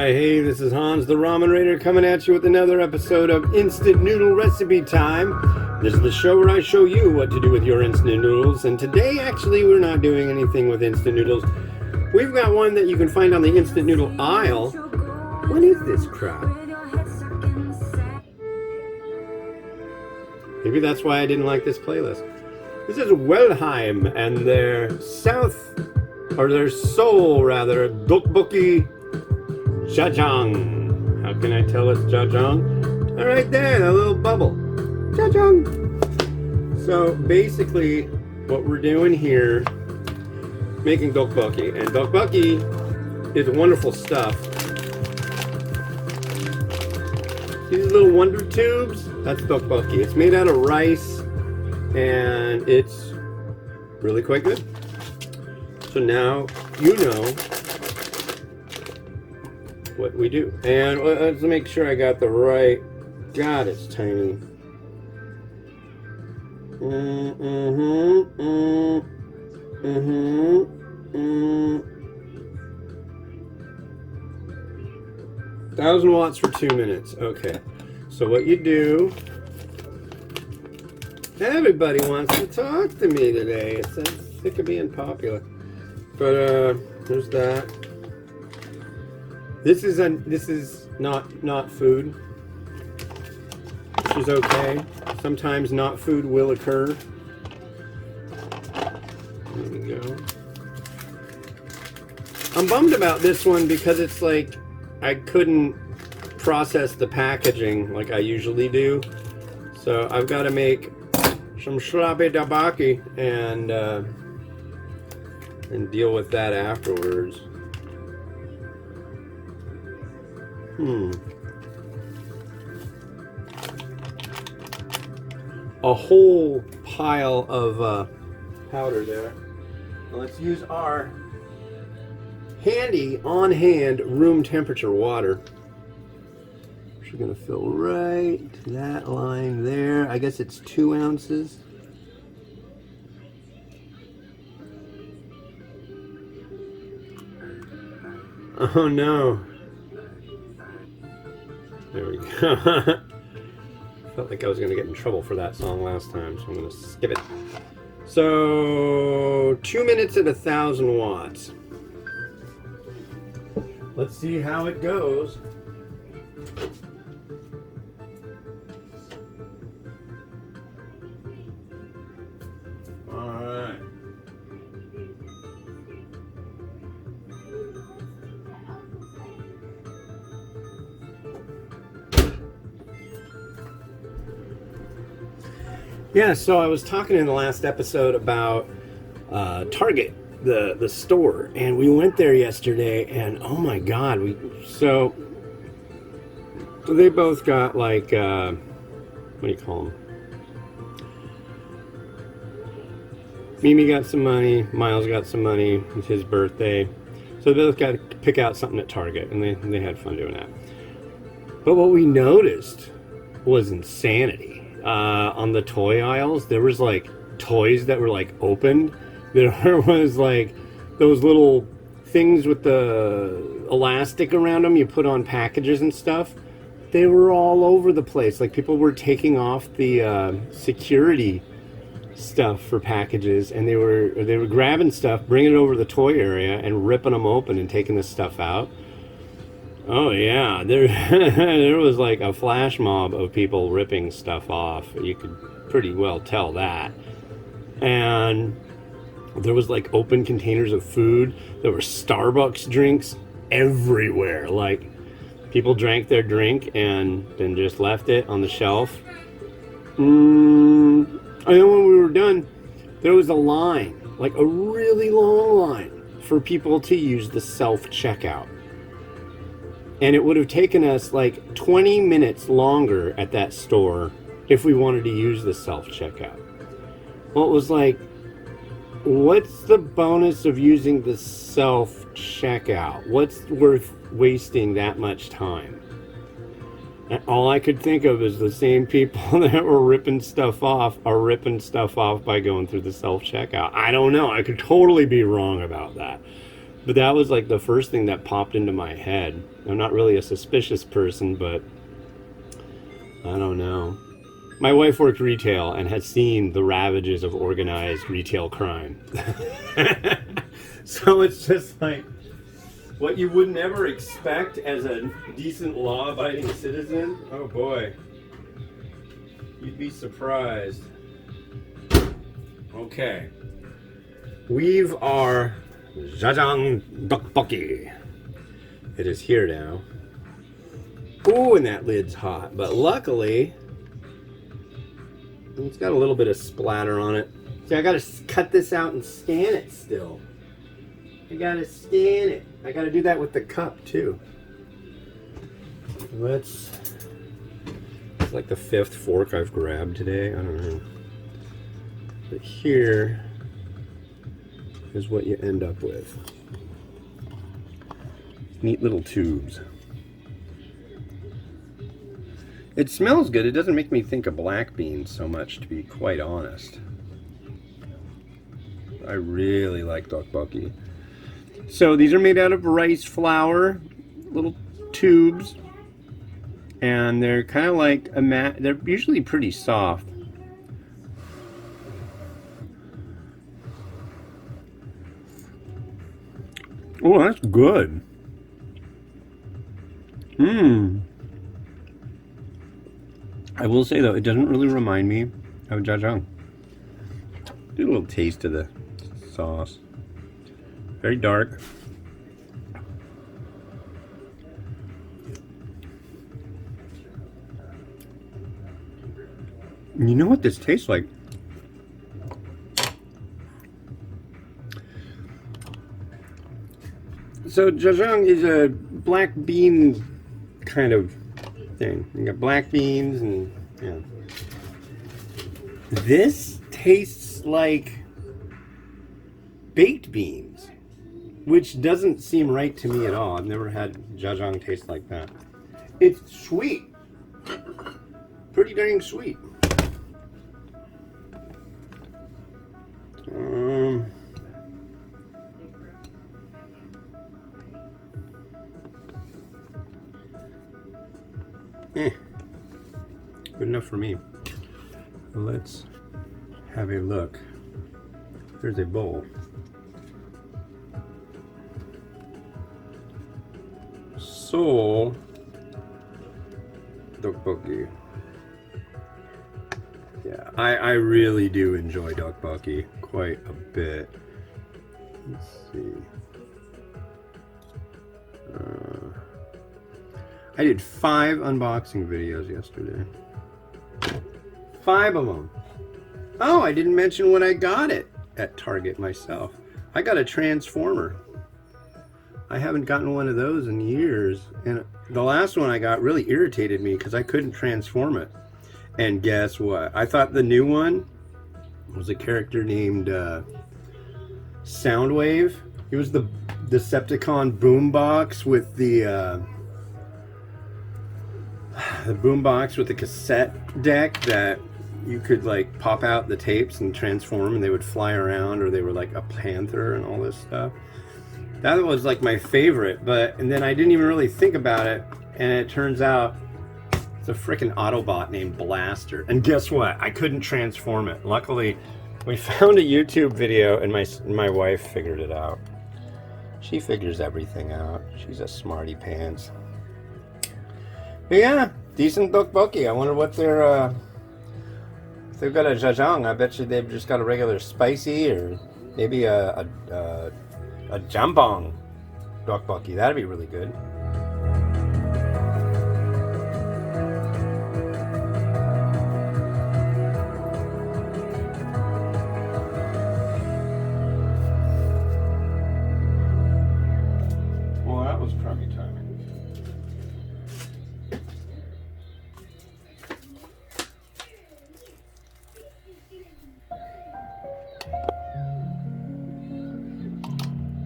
Hey, this is Hans the Ramen Raider coming at you with another episode of Instant Noodle Recipe Time. This is the show where I show you what to do with your instant noodles, and today actually we're not doing anything with instant noodles. We've got one that you can find on the instant noodle aisle. What is this crap? Maybe that's why I didn't like this playlist. This is Wellheim and their Seoul rather, Topokki Jjajang. How can I tell it's Jjajang? All right there, that little bubble. Jjajang. So basically, what we're doing here, making tteokbokki, and tteokbokki is wonderful stuff. These little wonder tubes, that's tteokbokki. It's made out of rice, and it's really quite good. So now you know what we do. And let's make sure I got the right. God, it's tiny. 1,000 watts for 2 minutes. Okay. So what you do. Everybody wants to talk to me today. It's sick of being popular. But there's that. This is not food, which is okay. Sometimes not food will occur. There we go. I'm bummed about this one because it's like I couldn't process the packaging like I usually do. So I've got to make some sloppy tteokbokki and deal with that afterwards. A whole pile of powder there. Let's use our handy on-hand room temperature water. We're gonna fill right to that line there. I guess it's 2 ounces. Oh no. There we go. Felt like I was going to get in trouble for that song last time, so I'm going to skip it. So, 2 minutes at 1,000 watts. Let's see how it goes. Alright. Yeah, so I was talking in the last episode about Target, the store, and we went there yesterday, and oh my God, so they both got like what do you call them? Mimi got some money, Miles got some money. It's his birthday, so they both got to pick out something at Target, and they had fun doing that. But what we noticed was insanity. On the toy aisles, there was like toys that were like opened. There was like those little things with the elastic around them you put on packages and stuff. They were all over the place. Like people were taking off the security stuff for packages, and they were grabbing stuff, bringing it over to the toy area, and ripping them open and taking this stuff out. Oh yeah, there was like a flash mob of people ripping stuff off. You could pretty well tell that. And there was like open containers of food. There were Starbucks drinks everywhere. Like people drank their drink and then just left it on the shelf. I know when we were done, there was a line, like a really long line for people to use the self-checkout. And it would have taken us like 20 minutes longer at that store if we wanted to use the self-checkout. Well, it was like, what's the bonus of using the self-checkout? What's worth wasting that much time? And all I could think of is the same people that were ripping stuff off are ripping stuff off by going through the self-checkout. I don't know. I could totally be wrong about that. But that was like the first thing that popped into my head. I'm not really a suspicious person, but I don't know. My wife worked retail and has seen the ravages of organized retail crime. So it's just like what you would never expect as a decent law-abiding citizen. Oh boy. You'd be surprised. Okay. We've our Jjajang Topokki. It is here now. Ooh, and that lid's hot. But luckily, it's got a little bit of splatter on it. See, I gotta cut this out and scan it still. I gotta scan it. I gotta do that with the cup too. It's like the 5th fork I've grabbed today. I don't know. But here is what you end up with. Neat little tubes. It smells good. It doesn't make me think of black beans so much, to be quite honest. I really like tteokbokki. So these are made out of rice flour, little tubes, and they're kind of like a mat. They're usually pretty soft. Oh, that's good. I will say though, it doesn't really remind me of Jjajang. Do a little taste of the sauce. Very dark. You know what this tastes like? So Jjajang is a black bean kind of thing. You got black beans and yeah. This tastes like baked beans, which doesn't seem right to me at all. I've never had Jjajang taste like that. It's sweet. Pretty dang sweet. Good enough for me. Let's have a look. There's a bowl. Seoul Topokki. Yeah, I really do enjoy tteokbokki quite a bit. Let's see. I did 5 unboxing videos yesterday. 5 of them. Oh, I didn't mention when I got it at Target myself. I got a transformer. I haven't gotten one of those in years. And the last one I got really irritated me because I couldn't transform it. And guess what? I thought the new one was a character named Soundwave. He was the Decepticon boombox with the boombox with the cassette deck that you could like pop out the tapes and transform and they would fly around, or they were like a panther and all this stuff. That was like my favorite, and then I didn't even really think about it, and it turns out it's a freaking Autobot named Blaster. And guess what? I couldn't transform it. Luckily, we found a YouTube video and my wife figured it out. She figures everything out. She's a smarty pants. But yeah, decent tteokbokki. I wonder what they're if they've got a Jjajang. I bet you they've just got a regular spicy, or maybe a jambong tteokbokki. That'd be really good. Well, that was crummy timing.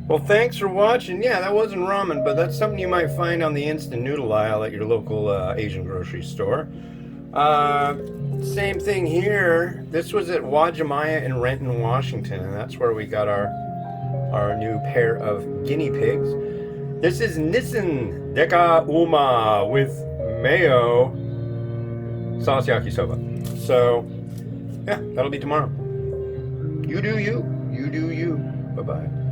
Well, thanks for watching. Yeah, that wasn't ramen, but that's something you might find on the instant noodle aisle at your local Asian grocery store. Same thing here. This was at Wajimaya in Renton, Washington, and that's where we got our our new pair of guinea pigs. This is Nissen Deka Uma with mayo sauce yakisoba. So, yeah, that'll be tomorrow. You do you. You do you. Bye-bye.